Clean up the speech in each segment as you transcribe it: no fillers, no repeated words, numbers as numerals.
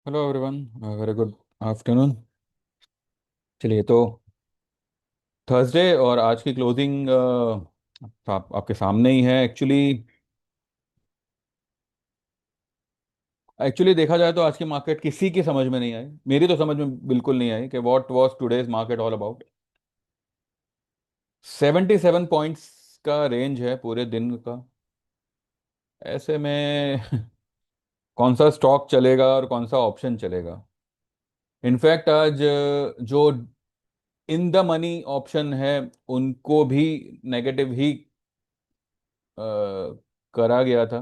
Hello everyone. Very good afternoon. चलिए तो Thursday और आज की क्लोजिंग आपके सामने ही है। एक्चुअली एक्चुअली देखा जाए तो आज की मार्केट किसी की समझ में नहीं आई। मेरी तो समझ में बिल्कुल नहीं आई कि what was today's market all about. 77 points का रेंज है पूरे दिन का। ऐसे में कौन सा स्टॉक चलेगा और कौन सा ऑप्शन चलेगा। इनफैक्ट आज जो इन द मनी ऑप्शन है उनको भी नेगेटिव ही करा गया था।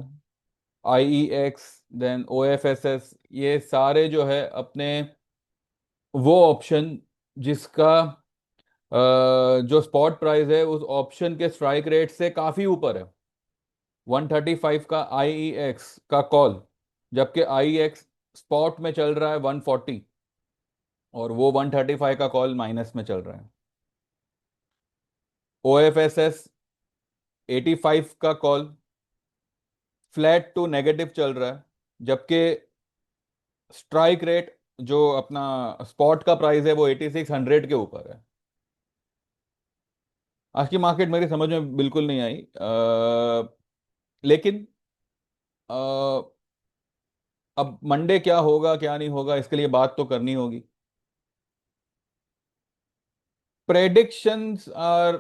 IEX, देन OFSS, ये सारे जो है अपने वो ऑप्शन जिसका जो स्पॉट प्राइस है उस ऑप्शन के स्ट्राइक रेट से काफी ऊपर है। 135 का IEX का कॉल, जबकि IEX स्पॉट में चल रहा है 140 और वो 135 का कॉल माइनस में चल रहा है। OFSS 85 का कॉल फ्लैट टू नेगेटिव चल रहा है, जबकि स्ट्राइक रेट जो अपना स्पॉट का प्राइस है वो 8600 के ऊपर है। आज की मार्केट मेरी समझ में बिल्कुल नहीं आई। लेकिन अ, अब मंडे क्या होगा क्या नहीं होगा इसके लिए बात तो करनी होगी। predictions are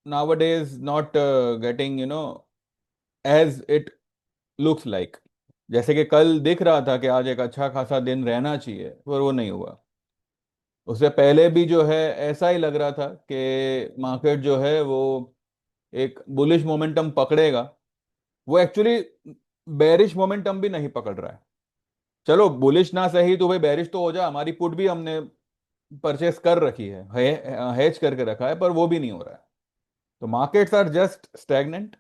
nowadays not getting as it looks like। जैसे कि कल दिख रहा था कि आज एक अच्छा खासा दिन रहना चाहिए पर वो नहीं हुआ। उससे पहले भी जो है ऐसा ही लग रहा था कि मार्केट जो है वो एक बुलिश मोमेंटम पकड़ेगा। वो एक्चुअली बेरिश मोमेंटम भी नहीं पकड़ रहा है। चलो बुलिश ना सही तो भाई बेरिश तो हो जा। हमारी पुट भी हमने परचेस कर रखी है, हेज करके रखा है, पर वो भी नहीं हो रहा है। तो मार्केट्स आर जस्ट स्टैग्नेंट।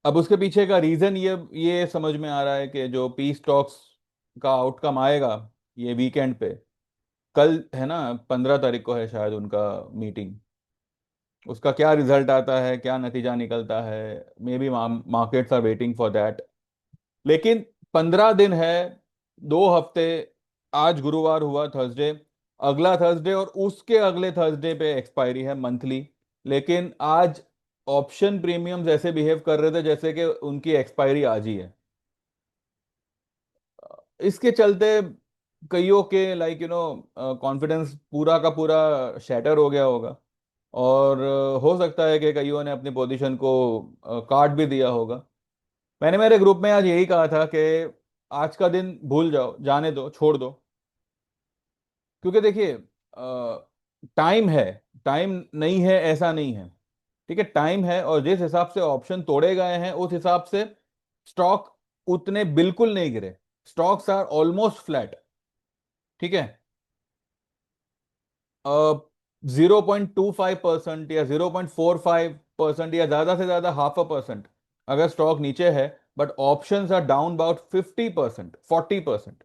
अब उसके पीछे का रीजन ये समझ में आ रहा है कि जो पीस टॉक्स का आउटकम आएगा ये वीकेंड पे, कल है ना, 15 तारीख को है शायद उनका मीटिंग। उसका क्या रिजल्ट आता है, क्या नतीजा निकलता है, maybe markets are waiting for that. लेकिन 15 दिन है, 2 हफ्ते। आज गुरुवार हुआ, थर्सडे, अगला थर्सडे और उसके अगले थर्सडे पे एक्सपायरी है मंथली। लेकिन आज ऑप्शन प्रीमियम्स ऐसे बिहेव कर रहे थे जैसे कि उनकी एक्सपायरी आज ही है। इसके चलते कईयों के कॉन्फिडेंस पूरा का पूरा शैटर हो गया होगा। और हो सकता है कि कईयों ने अपनी पोजीशन को काट भी दिया होगा। मैंने मेरे ग्रुप में आज यही कहा था कि आज का दिन भूल जाओ, जाने दो, छोड़ दो। क्योंकि देखिए टाइम है, टाइम नहीं है ऐसा नहीं है। ठीक है, टाइम है और जिस हिसाब से ऑप्शन तोड़े गए हैं उस हिसाब से स्टॉक उतने बिल्कुल नहीं गिरे। Stocks are almost flat. ठीक है, 0.25% या 0.45% या ज्यादा से ज्यादा ½ % अगर स्टॉक नीचे है, but options are down about 50%, 40%।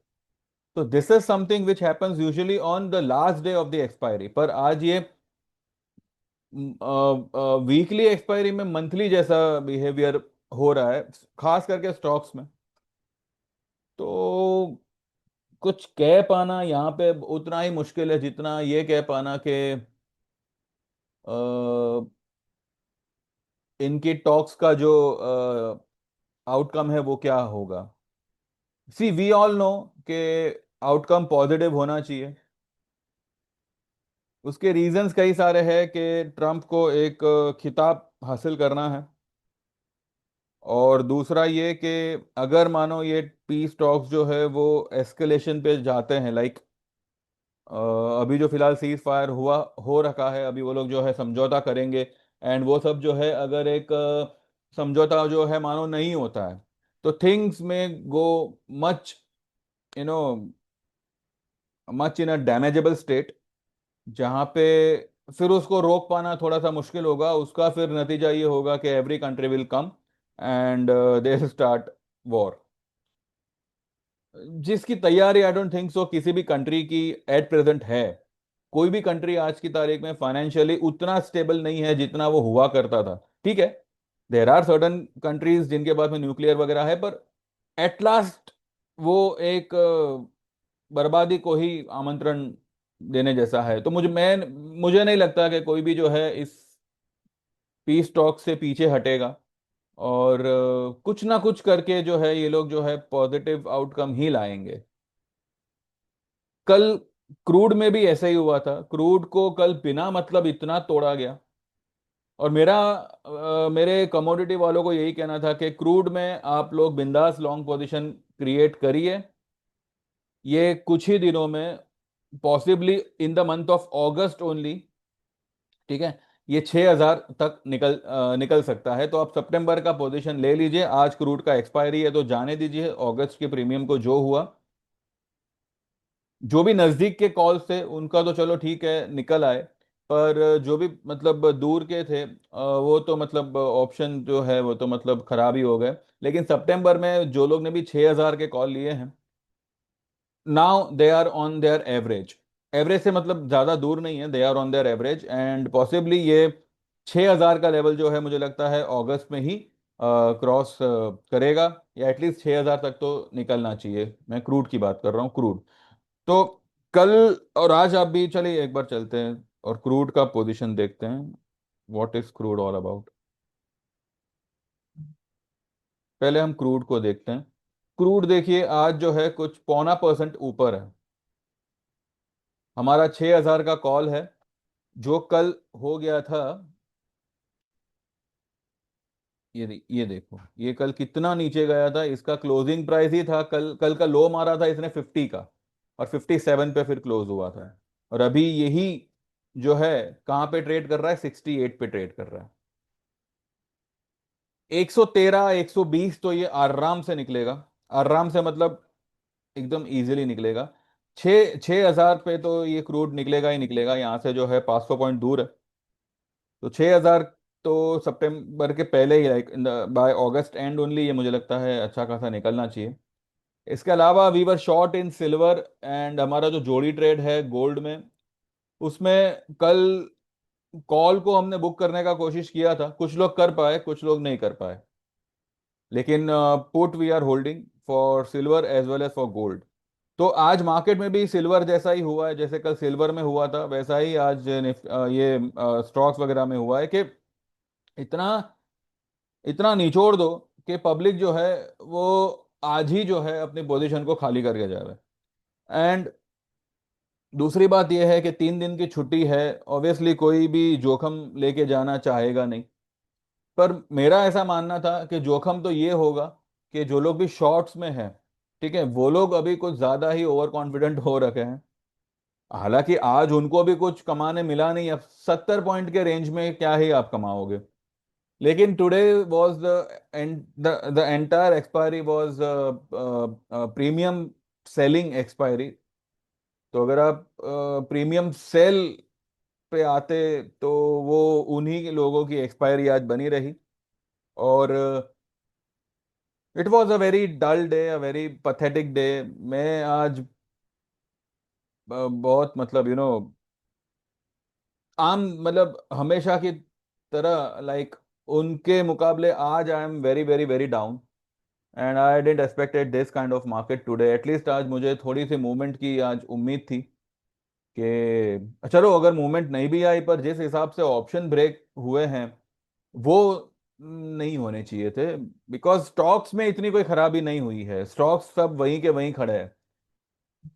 तो this is something which happens usually on the last day of the expiry, पर आज ये वीकली एक्सपायरी में मंथली जैसा बिहेवियर हो रहा है, खास करके स्टॉक्स में। तो कुछ कह पाना यहाँ पे उतना ही मुश्किल है जितना ये कह पाना कि इनकी टॉक्स का जो आउटकम है वो क्या होगा। सी वी ऑल नो कि आउटकम पॉजिटिव होना चाहिए। उसके रीजंस कई सारे हैं कि ट्रम्प को एक खिताब हासिल करना है, और दूसरा ये कि अगर मानो ये पीस टॉक्स जो है वो एस्केलेशन पे जाते हैं, लाइक अभी जो फिलहाल सीज फायर हुआ हो रखा है, अभी वो लोग जो है समझौता करेंगे। एंड वो सब जो है अगर एक समझौता जो है मानो नहीं होता है तो things may go much you know much in a damageable state, जहाँ पे फिर उसको रोक पाना थोड़ा सा मुश्किल होगा। उसका फिर नतीजा ये होगा कि every country will come and they start war, जिसकी तैयारी आई डोंट थिंक सो किसी भी कंट्री की एट प्रेजेंट है। कोई भी कंट्री आज की तारीख में फाइनेंशियली उतना स्टेबल नहीं है जितना वो हुआ करता था। ठीक है, देर आर सर्टन कंट्रीज जिनके पास में न्यूक्लियर वगैरह है, पर एट लास्ट वो एक बर्बादी को ही आमंत्रण देने जैसा है। तो मुझे नहीं लगता कि कोई भी जो है इस पीस टॉक से पीछे हटेगा। और कुछ ना कुछ करके जो है ये लोग जो है पॉजिटिव आउटकम ही लाएंगे। कल क्रूड में भी ऐसा ही हुआ था, क्रूड को कल बिना मतलब इतना तोड़ा गया। और मेरे कमोडिटी वालों को यही कहना था कि क्रूड में आप लोग बिंदास लॉन्ग पोजीशन क्रिएट करिए। ये कुछ ही दिनों में, possibly in the month of August only, ठीक है, ये 6,000 तक निकल सकता है। तो आप सितंबर का पोजीशन ले लीजिए। आज क्रूड का एक्सपायरी है तो जाने दीजिए, अगस्त के प्रीमियम को जो हुआ। जो भी नजदीक के कॉल्स थे उनका तो चलो ठीक है निकल आए, पर जो भी मतलब दूर के थे वो तो मतलब ऑप्शन जो है वो तो मतलब खराब ही हो गए। लेकिन सितंबर में जो लोग ने भी 6,000 के कॉल लिए हैं, now they are on their average. Average से मतलब ज्यादा दूर नहीं है, they are on their average, and possibly ये 6,000 का लेवल जो है मुझे लगता है अगस्त में ही क्रॉस करेगा, या एटलीस्ट 6,000 तक तो निकलना चाहिए। मैं क्रूड की बात कर रहा हूँ, क्रूड। तो कल और आज आप भी चलिए एक बार चलते हैं और क्रूड का पोजीशन देखते हैं, what is crude all about. पहले हम क्रूड को देखते हैं। क्रूड देखिए आज जो है कुछ 0.25% ऊपर है। हमारा 6,000 का कॉल है जो कल हो गया था। ये देखो ये कल कितना नीचे गया था, इसका क्लोजिंग प्राइस ही था, कल कल का लो मारा था इसने 50 का, और 57 पे फिर क्लोज हुआ था। और अभी यही जो है कहाँ पे ट्रेड कर रहा है, 68 पे ट्रेड कर रहा है। 113 120 तो ये आराम से निकलेगा, आराम से मतलब एकदम इजीली निकलेगा। 6,000 पे तो ये क्रूड निकलेगा ही निकलेगा, यहाँ से जो है 500 पॉइंट दूर है। तो 6,000 तो सितंबर के पहले ही, like by August and only, ये मुझे लगता है अच्छा खासा निकलना चाहिए। इसके अलावा we were short in silver, and हमारा जो जोड़ी ट्रेड है गोल्ड में, उसमें कल कॉल को हमने बुक करने का कोशिश किया था, कुछ लोग कर पाए कुछ लोग नहीं कर पाए। लेकिन put we are holding for silver as well as for gold. तो आज मार्केट में भी सिल्वर जैसा ही हुआ है, जैसे कल सिल्वर में हुआ था वैसा ही आज ये स्टॉक्स वगैरह में हुआ है कि इतना इतना निचोड़ दो कि पब्लिक जो है वो आज ही जो है अपनी पोजीशन को खाली करके जाए। एंड दूसरी बात यह है कि 3 दिन की छुट्टी है, ऑब्वियसली कोई भी जोखिम लेके जाना चाहेगा नहीं। पर मेरा ऐसा मानना था कि जोखिम तो ये होगा कि जो लोग भी शॉर्ट्स में हैं, ठीक है, वो लोग अभी कुछ ज्यादा ही ओवर कॉन्फिडेंट हो रखे हैं। हालांकि आज उनको भी कुछ कमाने मिला नहीं, अब 70 पॉइंट के रेंज में क्या ही आप कमाओगे। लेकिन today was the entire expiry was premium selling expiry. तो अगर आप प्रीमियम सेल पे आते तो वो उन्हीं लोगों की एक्सपायरी आज बनी रही। और it was a very dull day, a very pathetic day. मैं आज बहुत मतलब आम मतलब हमेशा की तरह, लाइक उनके मुकाबले आज I am very very very down. And I didn't expected this kind of market today. At least आज मुझे थोड़ी सी मूवमेंट की आज उम्मीद थी कि चलो अगर मूवमेंट नहीं भी आई, पर जिस हिसाब से ऑप्शन ब्रेक हुए हैं वो नहीं होने चाहिए थे। बिकॉज स्टॉक्स में इतनी कोई खराबी नहीं हुई है, स्टॉक्स सब वहीं के वहीं खड़े हैं।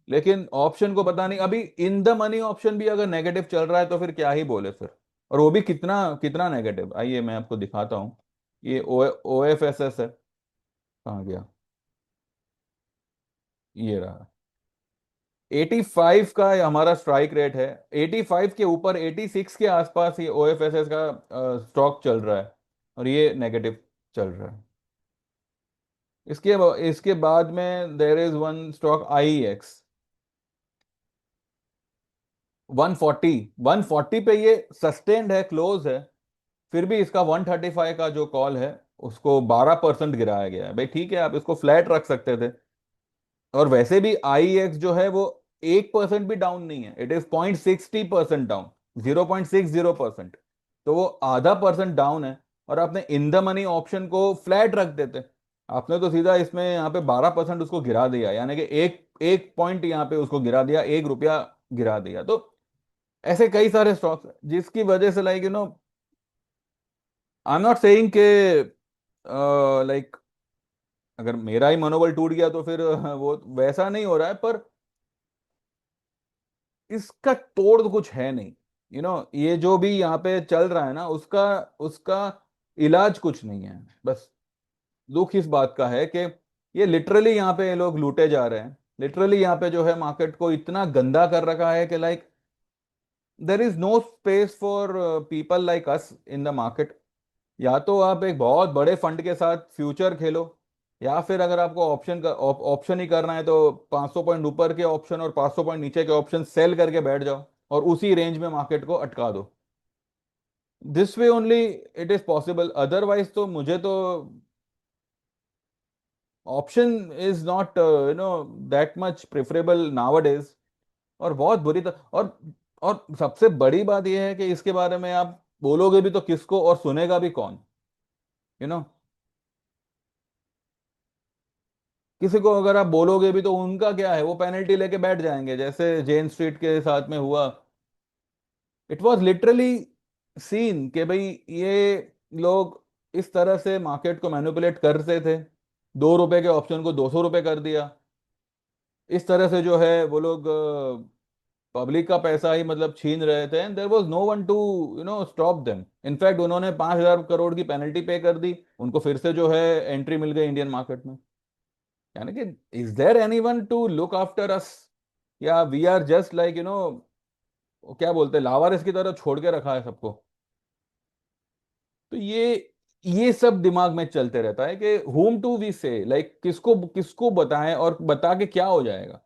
लेकिन ऑप्शन को पता नहीं, अभी इन द मनी ऑप्शन भी अगर नेगेटिव चल रहा है तो फिर क्या ही बोले फिर। और वो भी कितना कितना नेगेटिव, आइए मैं आपको दिखाता हूँ। ये ओ एफ एस एस है, कहाँ गया, ये रहा। 85 का हमारा स्ट्राइक रेट है, 85 के ऊपर 86 के आसपास ये ओ एफ एस एस का स्टॉक चल रहा है, और ये नेगेटिव चल रहा है। इसके इसके बाद में there is one stock I x, 140, 140 पे ये सस्टेन्ड है, क्लोज है। फिर भी इसका 135 का जो कॉल है उसको 12% गिराया गया है। भाई ठीक है, आप इसको फ्लैट रख सकते थे। और वैसे भी आई एक्स जो है वो 1% भी डाउन नहीं है, इट इज 0.60% डाउन, 0.60%। तो वो आधा परसेंट डाउन है, और आपने इन द मनी ऑप्शन को फ्लैट रख देते। आपने तो सीधा इसमें यहाँ पे 12% उसको गिरा दिया, यानी कि एक एक पॉइंट यहाँ पे उसको गिरा दिया, 1 रुपया गिरा दिया। तो ऐसे कई सारे स्टॉक्स हैं जिसकी वजह से like I am not saying के लाइक अगर मेरा ही मनोबल टूट गया तो फिर वो वैसा नहीं हो रहा है, पर इसका तोड़ तो कुछ है नहीं। ये जो भी यहाँ पे चल रहा है ना, उसका उसका इलाज कुछ नहीं है। बस दुख इस बात का है कि ये लिटरली यहाँ पे ये लोग लूटे जा रहे हैं। लिटरली यहाँ पे जो है मार्केट को इतना गंदा कर रखा है कि like there is no space for people like us in the market. या तो आप एक बहुत बड़े फंड के साथ फ्यूचर खेलो, या फिर अगर आपको ऑप्शन ही करना है तो 500 पॉइंट ऊपर के ऑप्शन और 500 पॉइंट नीचे के ऑप्शन सेल करके बैठ जाओ और उसी रेंज में मार्केट को अटका दो। This way only it is possible, otherwise तो मुझे तो option is not that much preferable now. और बहुत और सबसे बड़ी बात यह है कि इसके बारे में आप बोलोगे भी तो किसको, और सुनेगा भी कौन? यू नो किसी को अगर आप बोलोगे भी तो उनका क्या है, वो पेनल्टी लेके बैठ जाएंगे, जैसे जेन स्ट्रीट के साथ में हुआ। इट वॉज लिटरली सीन कि भाई ये लोग इस तरह से मार्केट को मैनिपुलेट करते थे, 2 रुपए के ऑप्शन को 200 रुपए कर दिया। इस तरह से जो है वो लोग पब्लिक का पैसा ही मतलब छीन रहे थे, and there was no one to stop them. In fact उन्होंने 5,000 करोड़ की पेनल्टी पे कर दी, उनको फिर से जो है एंट्री मिल गई इंडियन मार्केट में। यानी कि is there anyone to look after us, या वी आर जस्ट लाइक क्या बोलते हैं, लावारिस की तरह छोड़ के रखा है सबको? तो ये सब दिमाग में चलते रहता है कि whom टू वी से, लाइक किसको किसको बताएं और बता के क्या हो जाएगा।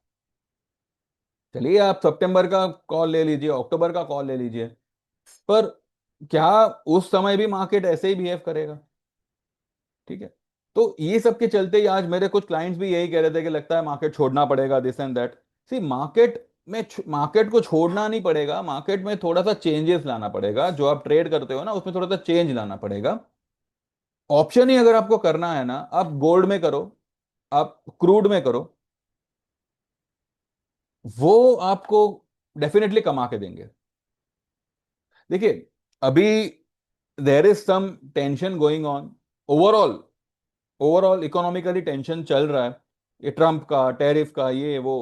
चलिए आप सितंबर का कॉल ले लीजिए, अक्टूबर का कॉल ले लीजिए, पर क्या उस समय भी मार्केट ऐसे ही बिहेव करेगा? ठीक है। तो ये सब के चलते ही आज मेरे कुछ क्लाइंट्स भी यही कह रहे थे कि लगता है मार्केट छोड़ना पड़ेगा, this and that. See market को छोड़ना नहीं पड़ेगा, मार्केट में थोड़ा सा चेंजेस लाना पड़ेगा। जो आप ट्रेड करते हो ना, उसमें थोड़ा सा चेंज लाना पड़ेगा। ऑप्शन ही अगर आपको करना है ना, आप गोल्ड में करो, आप क्रूड में करो, वो आपको डेफिनेटली कमा के देंगे। देखिए, अभी there is some tension going on, overall overall economically tension चल रहा है, ये ट्रम्प का टैरिफ का ये वो।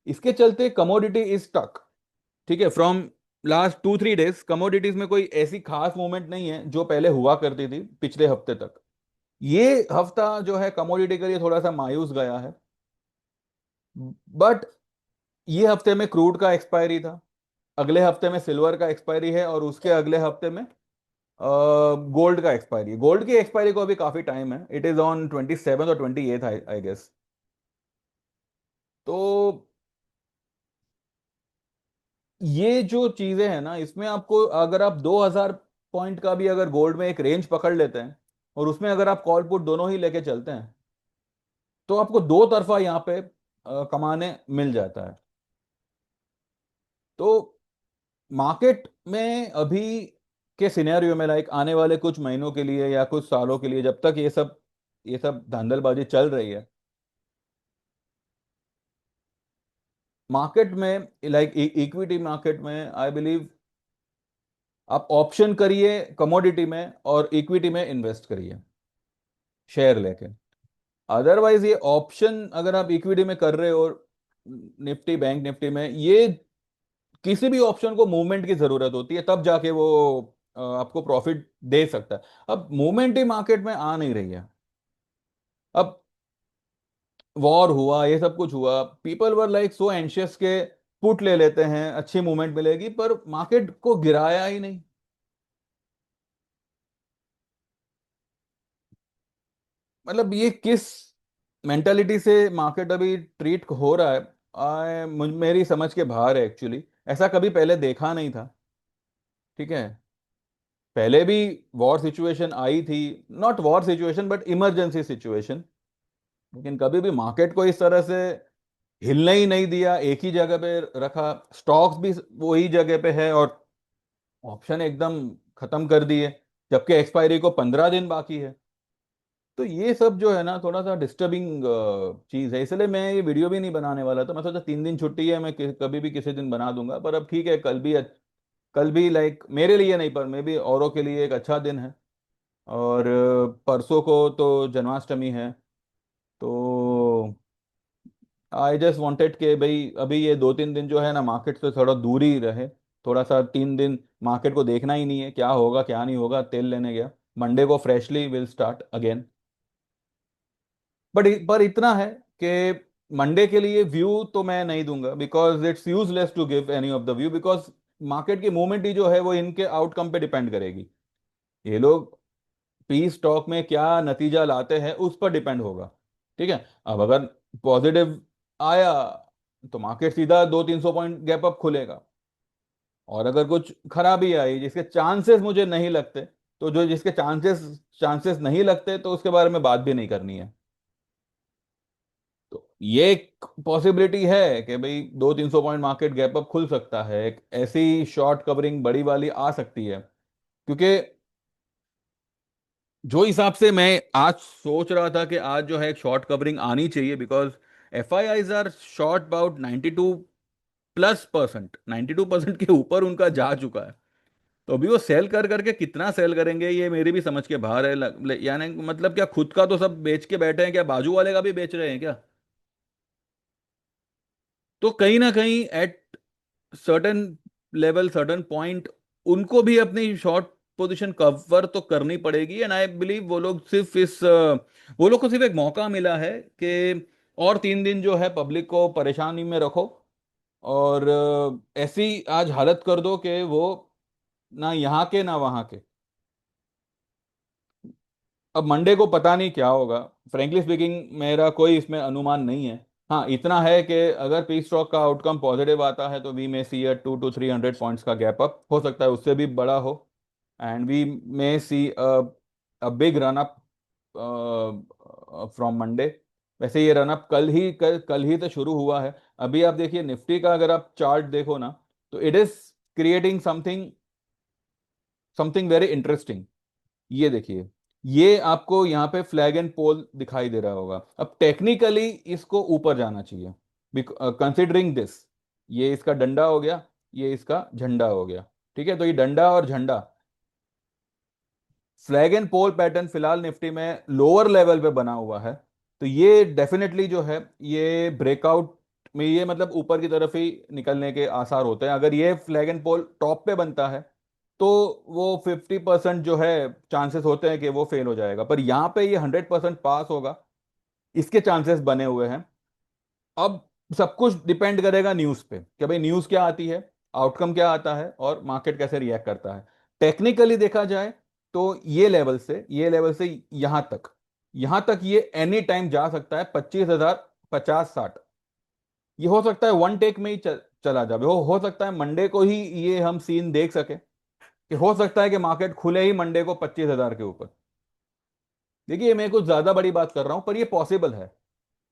इसके चलते कमोडिटी इज स्टक। ठीक है, फ्रॉम लास्ट 2-3 डेज कमोडिटीज में कोई ऐसी खास मूवमेंट नहीं है जो पहले हुआ करती थी पिछले हफ्ते तक। ये हफ्ता जो है कमोडिटी के लिए थोड़ा सा मायूस गया है। बट ये हफ्ते में क्रूड का एक्सपायरी था, अगले हफ्ते में सिल्वर का एक्सपायरी है, और उसके अगले हफ्ते में गोल्ड का एक्सपायरी। गोल्ड की एक्सपायरी को अभी काफी टाइम है, इट इज ऑन 27 और 28 आई गेस। तो ये जो चीजें हैं ना, इसमें आपको अगर आप 2,000 पॉइंट का भी अगर गोल्ड में एक रेंज पकड़ लेते हैं, और उसमें अगर आप कॉल पुट दोनों ही लेके चलते हैं, तो आपको दो तरफा यहाँ पे कमाने मिल जाता है। तो मार्केट में अभी के सिनेरियो में लाइक आने वाले कुछ महीनों के लिए या कुछ सालों के लिए, जब तक ये सब धांधलबाजी चल रही है मार्केट में, लाइक इक्विटी मार्केट में, आई बिलीव आप ऑप्शन करिए कमोडिटी में और इक्विटी में इन्वेस्ट करिए शेयर लेके। अदरवाइज ये ऑप्शन अगर आप इक्विटी में कर रहे हो, निफ्टी बैंक निफ्टी में, ये किसी भी ऑप्शन को मूवमेंट की जरूरत होती है, तब जाके वो आपको प्रॉफिट दे सकता है। अब मूवमेंट ही मार्केट में आ नहीं रही है। अब वॉर हुआ, ये सब कुछ हुआ, people were like so anxious के पुट ले लेते हैं, अच्छी मूवमेंट मिलेगी, पर मार्केट को गिराया ही नहीं। मतलब ये किस मेंटालिटी से मार्केट अभी ट्रीट हो रहा है, मेरी समझ के बाहर है एक्चुअली। ऐसा कभी पहले देखा नहीं था। ठीक है, पहले भी वॉर सिचुएशन आई थी, not war situation but emergency situation, लेकिन कभी भी मार्केट को इस तरह से हिलने ही नहीं दिया, एक ही जगह पे रखा, स्टॉक्स भी वही जगह पे है, और ऑप्शन एकदम खत्म कर दिए, जबकि एक्सपायरी को 15 दिन बाकी है। तो ये सब जो है ना थोड़ा सा डिस्टर्बिंग चीज है, इसलिए मैं ये वीडियो भी नहीं बनाने वाला था। मैं सोचा 3 दिन छुट्टी है, मैं कभी भी किसी दिन बना दूंगा, पर अब ठीक है, कल भी लाइक मेरे लिए नहीं पर मे भी औरों के लिए एक अच्छा दिन है। और परसों को तो जन्माष्टमी है। तो आई जस्ट वांटेड कि भाई अभी ये 2-3 दिन जो है ना मार्केट से थोड़ा दूर ही रहे। थोड़ा सा 3 दिन मार्केट को देखना ही नहीं है, क्या होगा क्या नहीं होगा, तेल लेने गया। मंडे को freshly will start again. But पर इतना है कि मंडे के लिए व्यू तो मैं नहीं दूंगा, because it's useless to give any of the view, because market की मूवमेंट ही जो है वो इनके आउटकम पे डिपेंड करेगी। ये लोग पी स्टॉक में क्या नतीजा लाते हैं उस पर डिपेंड होगा। ठीक है, अब अगर पॉजिटिव आया तो मार्केट सीधा 200-300 पॉइंट गैप अप खुलेगा। और अगर कुछ खराबी आई जिसके चांसेस मुझे नहीं लगते, तो जो जिसके चांसेस चांसेस नहीं लगते तो उसके बारे में बात भी नहीं करनी है। तो ये एक पॉसिबिलिटी है कि भाई 200-300 पॉइंट मार्केट गैप अप खुल सकता है, एक ऐसी शॉर्ट कवरिंग बड़ी वाली आ सकती है। क्योंकि जो हिसाब से मैं आज सोच रहा था कि आज जो है एक शॉर्ट कवरिंग आनी चाहिए, because F I Is are short about 92+%, 92% के ऊपर उनका जा चुका है। तो अभी वो सेल कर करके कितना सेल करेंगे ये मेरी भी समझ के बाहर है। यानी मतलब क्या खुद का तो सब बेच के बैठे हैं, क्या बाजू वाले का भी बेच रहे हैं क्या? तो कहीं ना कहीं at certain level, certain point, उनको भी अपनी शॉर्ट पोजीशन कवर तो करनी पड़ेगी। एंड आई बिलीव वो लोग को सिर्फ एक मौका मिला है कि और 3 दिन जो है पब्लिक को परेशानी में रखो, और ऐसी आज हालत कर दो कि वो ना यहाँ के ना वहाँ के। अब मंडे को पता नहीं क्या होगा, फ्रेंकली स्पीकिंग मेरा कोई इसमें अनुमान नहीं है। हाँ इतना है कि अगर पी स्टॉक का आउटकम पॉजिटिव आता है तो we may see a 200 to 300 points का गैप अप, हो सकता है उससे भी बड़ा हो। And we may see a big run up from Monday. वैसे ये रन अप कल ही तो शुरू हुआ है। अभी आप देखिए निफ्टी का, अगर आप चार्ट देखो ना, तो it is creating something something very interesting. ये देखिए, ये आपको यहाँ पे फ्लैग एंड पोल दिखाई दे रहा होगा। अब टेक्निकली इसको ऊपर जाना चाहिए, कंसिडरिंग दिस। ये इसका डंडा हो गया, ये इसका झंडा हो गया। ठीक है, तो ये डंडा और झंडा, फ्लैग एंड पोल पैटर्न फिलहाल निफ्टी में लोअर लेवल पे बना हुआ है। तो ये डेफिनेटली जो है ये ब्रेकआउट में, ये मतलब ऊपर की तरफ ही निकलने के आसार होते हैं। अगर ये फ्लैग एंड पोल टॉप पे बनता है तो वो 50% जो है चांसेस होते हैं कि वो फेल हो जाएगा, पर यहाँ पे ये 100% पास होगा, इसके चांसेस बने हुए हैं। अब सब कुछ डिपेंड करेगा न्यूज़ पे कि भाई न्यूज़ क्या आती है, आउटकम क्या आता है, और मार्केट कैसे रिएक्ट करता है। टेक्निकली देखा जाए तो ये लेवल से यहां तक ये एनी टाइम जा सकता है, 25,000, 50-60। ये हो सकता है वन टेक में ही चला जाए। हो सकता है मंडे को ही ये हम सीन देख सके, कि हो सकता है कि मार्केट खुले ही मंडे को 25,000 के ऊपर। देखिए मैं कुछ ज्यादा बड़ी बात कर रहा हूं, पर ये पॉसिबल है।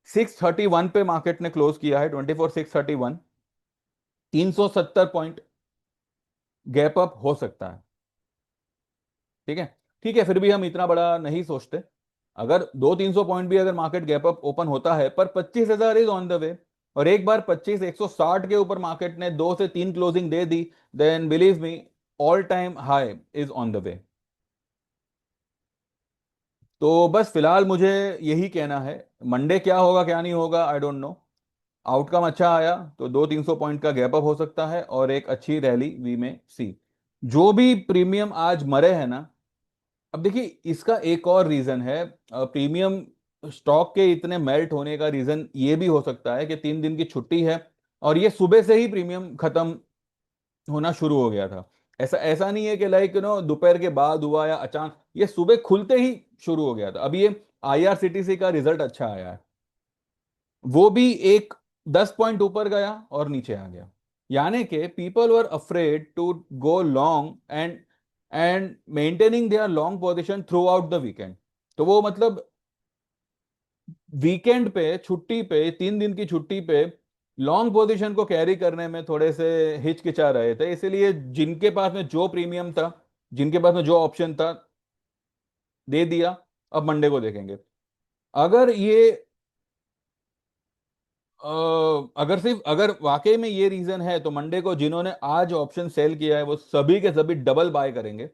631 पे मार्केट ने क्लोज किया है, 24,631, 370 पॉइंट गैप अप हो सकता है। ठीक है, ठीक है, फिर भी हम इतना बड़ा नहीं सोचते। अगर 200-300 पॉइंट भी अगर मार्केट गैप अप ओपन होता है, पर 25,000 इज ऑन द वे, और एक बार 25,160 के ऊपर मार्केट ने 2 से 3 क्लोजिंग दे दी, then believe me, all time high is on the way. तो बस फिलहाल मुझे यही कहना है। मंडे क्या होगा क्या नहीं होगा आई डोंट नो। आउटकम अच्छा आया तो 200-300 पॉइंट का गैप अप हो सकता है और एक अच्छी रैली वी में सी। जो भी प्रीमियम आज मरे हैं ना, अब देखिए इसका एक और रीजन है। प्रीमियम स्टॉक के इतने मेल्ट होने का रीजन ये भी हो सकता है कि 3 दिन की छुट्टी है, और ये सुबह से ही प्रीमियम खत्म होना शुरू हो गया था। ऐसा ऐसा नहीं है कि लाइक दोपहर के बाद हुआ या अचानक, ये सुबह खुलते ही शुरू हो गया था। अब ये आईआरसीटीसी का रिजल्ट अच्छा आया है, वो भी एक 10 पॉइंट ऊपर गया और नीचे आ गया। यानी कि people were afraid to go long and maintaining their long position throughout the weekend. तो वो मतलब वीकेंड पे, छुट्टी पे, 3 दिन की छुट्टी पे लॉन्ग पोजीशन को कैरी करने में थोड़े से हिचकिचा रहे थे। इसलिए जिनके पास में जो प्रीमियम था, जिनके पास में जो ऑप्शन था, दे दिया। अब मंडे को देखेंगे। अगर ये अगर सिर्फ अगर वाकई में ये रीजन है, तो मंडे को जिन्होंने आज ऑप्शन सेल किया है वो सभी के सभी डबल बाय करेंगे।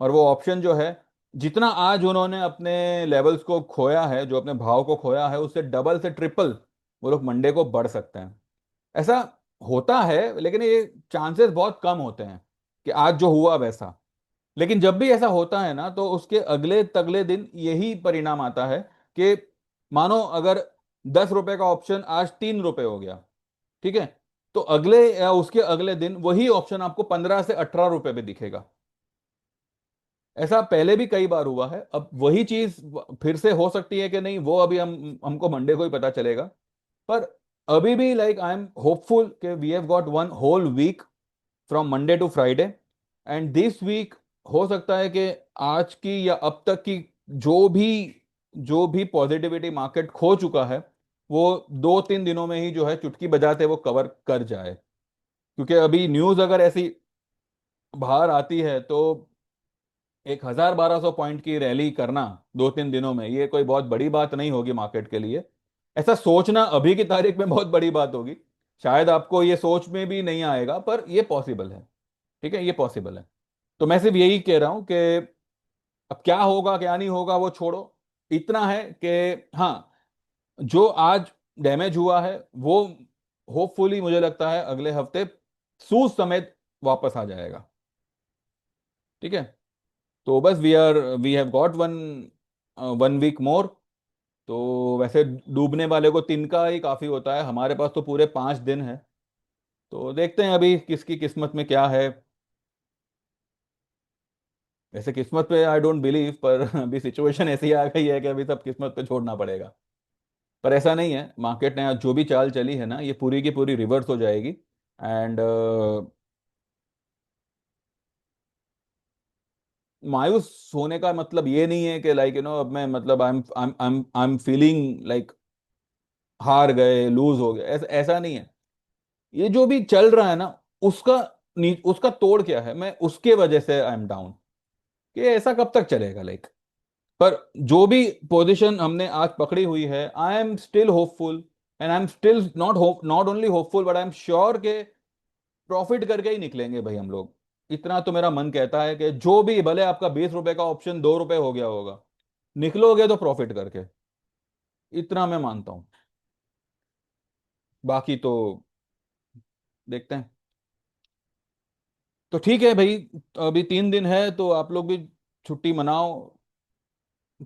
और वो ऑप्शन जो है, जितना आज उन्होंने अपने लेवल्स को खोया है, जो अपने भाव को खोया है, उससे डबल से ट्रिपल वो लोग मंडे को बढ़ सकते हैं। ऐसा होता है, लेकिन ये चांसेस बहुत कम होते हैं कि आज जो हुआ वैसा। लेकिन जब भी ऐसा होता है ना, तो उसके अगले तगले दिन यही परिणाम आता है कि मानो अगर 10 रुपए का ऑप्शन आज 3 रुपए हो गया, ठीक है, तो अगले या उसके अगले दिन वही ऑप्शन आपको 15 से 18 रुपए पे दिखेगा। ऐसा पहले भी कई बार हुआ है। अब वही चीज फिर से हो सकती है कि नहीं, वो अभी हमको मंडे को ही पता चलेगा। पर अभी भी लाइक आई एम होपफुल कि we have got one whole week from Monday to Friday, and this week हो सकता है कि आज की या अब तक की जो भी जो भी पॉजिटिविटी मार्केट खो चुका है, वो 2-3 दिनों में ही जो है चुटकी बजाते वो कवर कर जाए। क्योंकि अभी न्यूज अगर ऐसी बाहर आती है, तो 1,000-1,200 पॉइंट की रैली करना 2-3 दिनों में, ये कोई बहुत बड़ी बात नहीं होगी मार्केट के लिए। ऐसा सोचना अभी की तारीख में बहुत बड़ी बात होगी। शायद आपको ये सोच में भी नहीं आएगा, पर ये पॉसिबल है। ठीक है, ये पॉसिबल है। तो मैं सिर्फ यही कह रहा हूं कि अब क्या होगा क्या नहीं होगा वो छोड़ो। इतना है कि हाँ, जो आज डैमेज हुआ है वो होपफुली मुझे लगता है अगले हफ्ते सूद समेत वापस आ जाएगा। ठीक है। तो बस we have got one one week more. तो वैसे डूबने वाले को तिनका ही काफी होता है, हमारे पास तो पूरे 5 दिन है। तो देखते हैं अभी किसकी किस्मत में क्या है। वैसे किस्मत पे आई डोंट बिलीव, पर अभी सिचुएशन ऐसी आ गई है कि अभी सब किस्मत पे छोड़ना पड़ेगा। पर ऐसा नहीं है, मार्केट ने आज जो भी चाल चली है ना, ये पूरी की पूरी रिवर्स हो जाएगी। एंड मायूस होने का मतलब ये नहीं है कि लाइक अब मैं मतलब आई एम फीलिंग लाइक हार गए, लूज हो गए, ऐसा ऐसा नहीं है। ये जो भी चल रहा है ना, उसका उसका तोड़ क्या है, मैं उसके वजह से आई एम डाउन कि ऐसा कब तक चलेगा लाइक। पर जो भी पोजीशन हमने आज पकड़ी हुई है, I am still hopeful. And I am still not only hopeful, but I am sure के प्रॉफिट करके ही निकलेंगे भाई हम लोग। इतना तो मेरा मन कहता है कि जो भी भले आपका 20 रुपए का ऑप्शन 2 रुपए हो गया होगा, निकलोगे तो प्रॉफिट करके। इतना मैं मानता हूं। बाकी तो देखते हैं। तो ठीक है भाई, अभी 3 दिन है तो आप लोग भी छुट्टी मनाओ।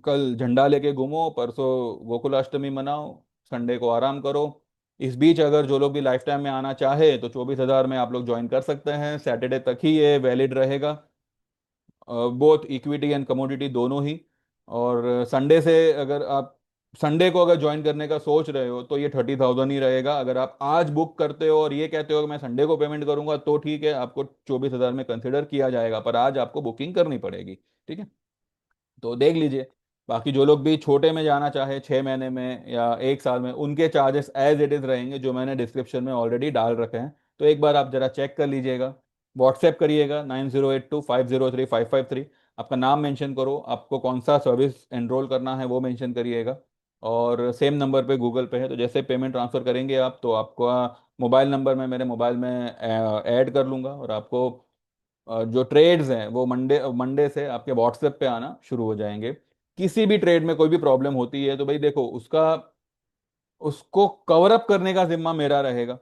कल झंडा लेके घूमो, परसों गोकुलाष्टमी मनाओ, संडे को आराम करो। इस बीच अगर जो लोग भी लाइफ टाइम में आना चाहे तो 24,000 में आप लोग ज्वाइन कर सकते हैं। सैटरडे तक ही ये वैलिड रहेगा, बोथ इक्विटी एंड कमोडिटी दोनों ही। और संडे से अगर आप संडे को अगर ज्वाइन करने का सोच रहे हो, तो ये 30,000 ही रहेगा। अगर आप आज बुक करते हो और ये कहते हो कि मैं संडे को पेमेंट करूंगा, तो ठीक है, आपको 24,000 में कंसिडर किया जाएगा, पर आज आपको बुकिंग करनी पड़ेगी। ठीक है, तो देख लीजिए। बाकी जो लोग भी छोटे में जाना चाहे, 6 महीने में या 1 साल में, उनके चार्जेस एज इट इज रहेंगे, जो मैंने डिस्क्रिप्शन में ऑलरेडी डाल रखे हैं। तो एक बार आप जरा चेक कर लीजिएगा। व्हाट्सएप करिएगा 9082503553। आपका नाम मेंशन करो, आपको कौन सा सर्विस एनरोल करना है वो मेंशन करिएगा। और सेम नंबर पे गूगल पे है, तो जैसे पेमेंट ट्रांसफर करेंगे आप, तो आपका मोबाइल नंबर मैं मेरे मोबाइल में ऐड कर लूंगा। और आपको जो ट्रेड्स हैं वो मंडे मंडे से आपके व्हाट्सएप पे आना शुरू हो जाएंगे। किसी भी ट्रेड में कोई भी प्रॉब्लम होती है, तो भाई देखो, उसको कवर अप करने का जिम्मा मेरा रहेगा।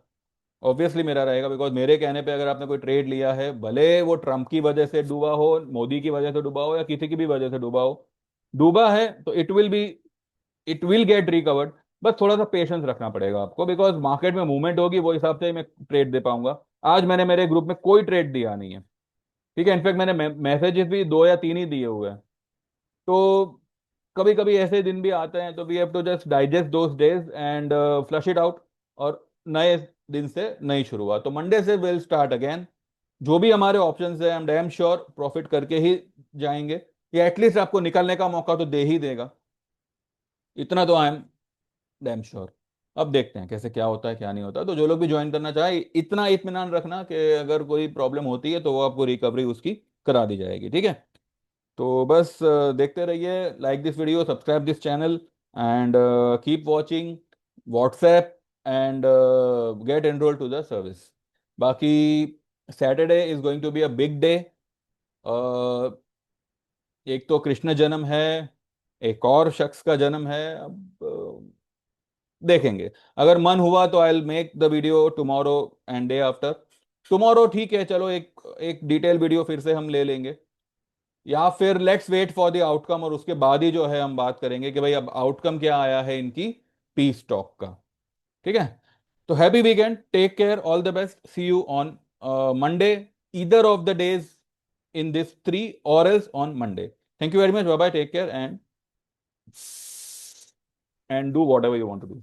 ऑब्वियसली मेरा रहेगा, बिकॉज मेरे कहने पे अगर आपने कोई ट्रेड लिया है, भले वो ट्रम्प की वजह से डूबा हो, मोदी की वजह से डूबा हो, या किसी की भी वजह से डूबा हो, डूबा है तो इट विल गेट रिकवर्ड। बस थोड़ा सा पेशेंस रखना पड़ेगा आपको, बिकॉज मार्केट में मूवमेंट होगी, वो हिसाब से ही मैं ट्रेड दे पाऊंगा। आज मैंने मेरे ग्रुप में कोई ट्रेड दिया नहीं है। ठीक है, इनफैक्ट मैंने मैसेजेस भी 2 या 3 ही दिए हुए हैं। तो कभी कभी ऐसे दिन भी आते हैं, तो we have to just digest those days and flush it out. और नए दिन से नई शुरुआत, तो मंडे से विल स्टार्ट अगेन। जो भी हमारे ऑप्शंस है, I am damn sure profit करके ही जाएंगे, या एटलीस्ट आपको निकलने का मौका तो दे ही देगा। इतना तो आई एम डैम श्योर। अब देखते हैं कैसे क्या होता है क्या नहीं होता। तो जो लोग भी ज्वाइन करना चाहे, इतना इत्मीनान रखना कि अगर कोई प्रॉब्लम होती है तो वो आपको रिकवरी उसकी करा दी जाएगी। ठीक है। तो बस देखते रहिए, like this video, subscribe this channel. and keep watching WhatsApp and get enrolled to the service. बाकी Saturday is going to be a big day. uh, एक तो कृष्ण जन्म है, एक और शख्स का जन्म है। अब देखेंगे, अगर मन हुआ तो I will make the video tomorrow and day after. Tomorrow ठीक है, चलो एक एक डिटेल वीडियो फिर से हम ले लेंगे, या फिर let's wait for the outcome, और उसके बाद ही जो है हम बात करेंगे कि भाई अब आउटकम क्या आया है इनकी पीस टॉक का। ठीक है, तो happy weekend, take care, all the best, see you on Monday, either of the days in this three or else on Monday. Thank you very much. Bye bye. Take care and do whatever you want to do.